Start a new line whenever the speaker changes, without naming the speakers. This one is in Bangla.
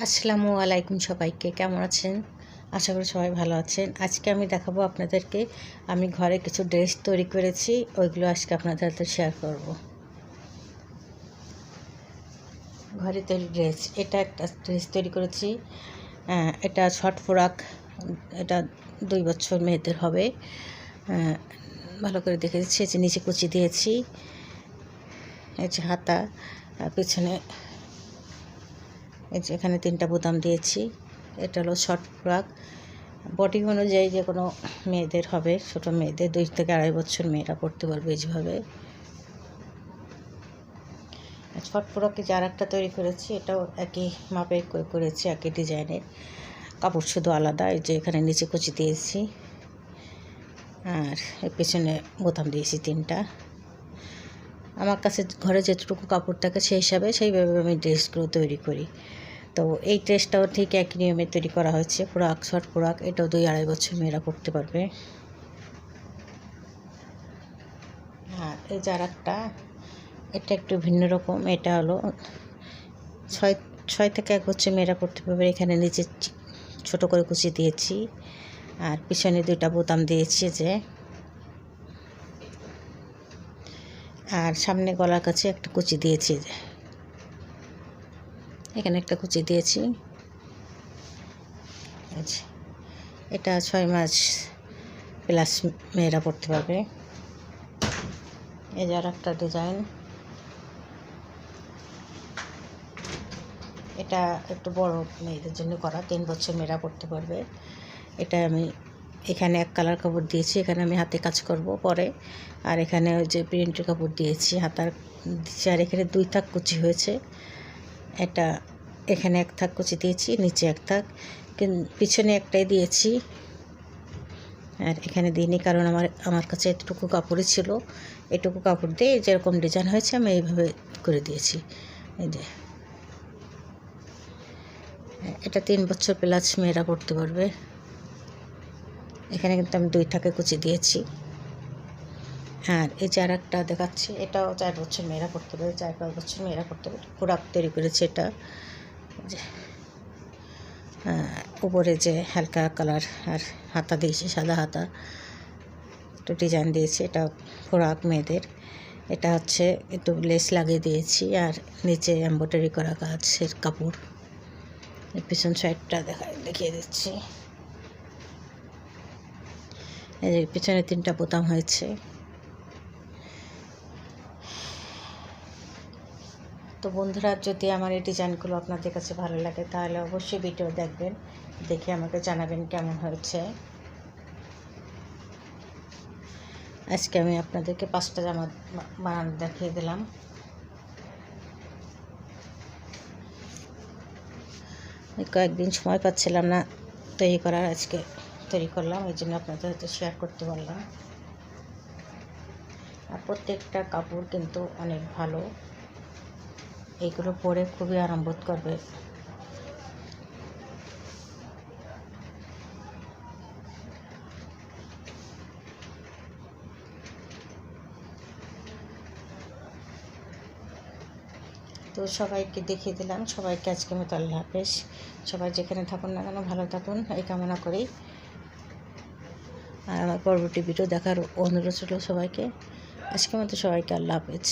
আসসালামু আলাইকুম সবাইকে, কেমন আছেন? আশা করি সবাই ভালো আছেন। আজকে আমি দেখাবো আপনাদেরকে আমি ঘরে কিছু ড্রেস তৈরি করেছি, ওইগুলো আজকে আপনাদের সাথে শেয়ার করব। ঘরে তৈরি ড্রেস, এটা একটা ড্রেস তৈরি করেছি। এটা শর্ট ফ্রক, এটা 2 বছর মেয়েদের হবে। ভালো করে দেখে দিচ্ছি, এই যে নিচে কুচি দিয়েছি, এই যে হাতা, পিছনে এই যে এখানে 3টা বোতাম দিয়েছি। এটা হলো শর্ট ফ্রক, বডি অনুযায়ী যে কোনো মেয়েদের হবে, ছোটো মেয়েদের 2 থেকে 2.5 বছর মেয়েরা পড়তে পারবে এইভাবে। শর্ট ফ্রকে যার একটা তৈরি করেছি, এটাও একই মাপে করেছি, একই ডিজাইনের, কাপড় শুধু আলাদা। এই যে এখানে নিচে কুচি দিয়েছি আর এর পেছনে বোতাম দিয়েছি 3টা। আমার কাছে ঘরে যেটুকু কাপড় থাকে সেই হিসাবে সেইভাবে আমি ড্রেসগুলো তৈরি করি। তো এই ড্রেসটাও ঠিক একই নিয়মে তৈরি করা হয়েছে, ফ্রক, শর্ট ফ্রক। এটাও 2-2.5 বছর মেয়েরা পড়তে পারবে। আর এই যার একটা, এটা একটু ভিন্ন রকম। এটা হলো 6 থেকে 1 বছর মেয়েরা পড়তে পারবে। এখানে নিচে ছোট করে কুচি দিয়েছি আর পিছনে 2টা বোতাম দিয়েছি যে, আর সামনে গলার কাছে একটা কুচি দিয়েছি যে, এখানে একটা কুচি দিয়েছি। এটা 6 মাস প্লাস মেয়েরা পড়তে পারবে। এই যার একটা ডিজাইন, এটা একটু বড় মেয়েদের জন্য করা, 3 বছর মেয়েরা পড়তে পারবে। এটা আমি এখানে 1 কালার কাপড় দিয়েছি, এখানে আমি হাতে কাজ করব পরে। আর এখানে ওই যে প্রিন্টের কাপড় দিয়েছি, হাতার দিয়েছি। আর এখানে 2 থাক কুচি হয়েছে। এটা এখানে 1 থাক কুচি দিয়েছি, নিচে 1 থাক, কিন্তু পিছনে একটাই দিয়েছি আর এখানে দিইনি, কারণ আমার কাছে এতটুকু কাপড়ই ছিল। এটুকু কাপড় দিয়ে যেরকম ডিজাইন হয়েছে আমি এইভাবে করে দিয়েছি। এই যে এটা 3 বছর প্লাস মেয়েরা পড়তে পারবে। এখানে কিন্তু আমি 2 থাকে কুচি দিয়েছি। আর এই যে আর একটা দেখাচ্ছি, এটাও 4 বছর মেয়েরা পড়তে পারবে, 4-5 বছর মেয়েরা পড়তে পারবে। ফ্রক তৈরি করেছে এটা, যে উপরে যে হালকা কালার আর হাতা দিয়েছি, সাদা হাতা, একটু ডিজাইন দিয়েছি। এটা ফ্রক মেয়েদের। এটা হচ্ছে একটু লেস লাগিয়ে দিয়েছি আর নিচে এমব্রয়ডারি করা কাজের কাপড়। পিছন সাইডটা দেখিয়ে দিচ্ছি। এই যে পিছনে 3টা বোতাম হয়েছে। তো বন্ধুরা, যদি আমার এই ডিজাইনগুলো আপনাদের কাছে ভালো লাগে তাহলে অবশ্যই ভিডিও দেখবেন, দেখে আমাকে জানাবেন কেমন হয়েছে। আজকে আমি আপনাদেরকে 5টা জামা বানানো দেখিয়ে দিলাম। কয়েকদিন সময় পাচ্ছিলাম না তৈরি করার, আজকে তৈরি করলাম, এই জন্য আপনাদের সাথে শেয়ার করতে পারলাম। আর প্রত্যেকটা কাপড় কিন্তু অনেক ভালো, এইগুলো পরে খুবই আরাম বোধ করবে। তো সবাইকে দেখিয়ে দিলাম, সবাইকে আজকে মতো আল্লাহ হাফেজ। সবাই যেখানে থাকুন না কেন ভালো থাকুন, এই কামনা করি। আর আমার পরবর্তী ভিডিও দেখার অনুরোধ ছিল সবাইকে। আজকের মতো সবাইকে আল্লাহ হাফেজ।